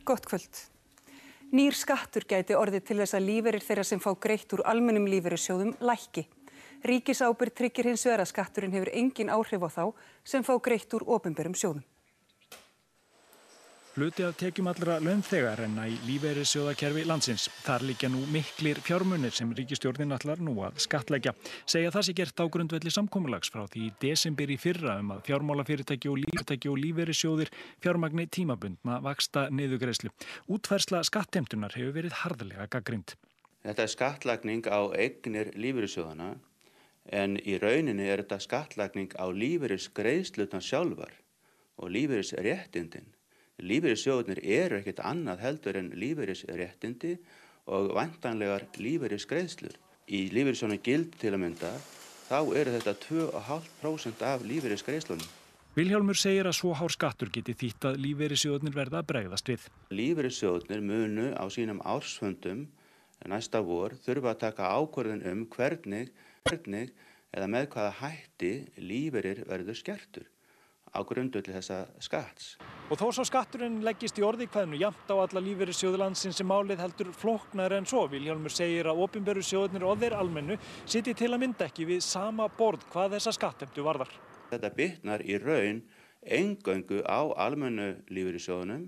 Gott kvöld. Nýr skattur gæti orðið til þess að lífeyrir þeirra sem fá greitt úr almennum lífeyrissjóðum lækki. Ríkisábyrgð tryggir hins vegar að skatturinn hefur engin áhrif á þá sem fá greitt úr opinberum sjóðum. Hluti af tekjum allra launþega renna í lífeyrissjóðakerfi landsins. Þar liggja nú miklir fjármunir sem ríkisstjórnin ætlar nú að skattleggja. Segja það sé gert á grundvelli samkomulags frá því í desember í fyrra að fjármálafyrirtæki og lífeyrissjóðir fjármagni tímabundna vaxta niðurgreiðslu. Útfærsla skattheimtunnar hefur verið harðlega gagnrýnd. Þetta er skattlagning á eignir lífeyrissjóðana en í rauninni er þetta skattlagning á lífeyrisgreiðslurnar sjálfar og lífeyrisréttindin. Lífeyrissjóðirnir eru ekkert annað heldur en lífeyrisréttindi og væntanlegar lífeyrisgreiðslur. Í lífeyrissjóðunum gild til að mynda, þá eru þetta 2,5% af lífeyrisgreiðslunum. Vilhjálmur segir að svo hár skattur geti þýtt að lífeyrissjóðirnir verða að bregðast við. Lífeyrissjóðirnir munu á sínum ársfundum næsta vor þurfa að taka ákvörðun hvernig eða með hvaða hætti lífeyrir verður skertur á grundvelli þessa skatts. Og þó svo skatturinn leggist í orðikvæðinu jafnt á alla lífeyrissjóði landsins sem málið heldur flóknara en svo. Vilhjálmur segir að opinberu sjóðirnir og þeir almennu sitji til að mynda ekki við sama borð hvað þessa skattheimtu varðar. Þetta bitnar í raun eingöngu á almennu lífeyrissjóðunum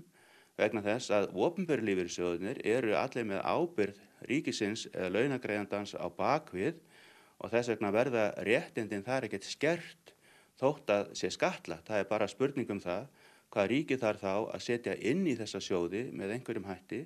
vegna þess að opinberu lífeyrissjóðirnir eru allir með ábyrgð ríkisins eða launagreiðandans á bakvið og þess vegna verða réttindin þar ekkert skert þótt að sé skattlagt. Það er bara spurning það hvað ríkið þarf þá að setja inn í þessa sjóði með einhverjum hætti.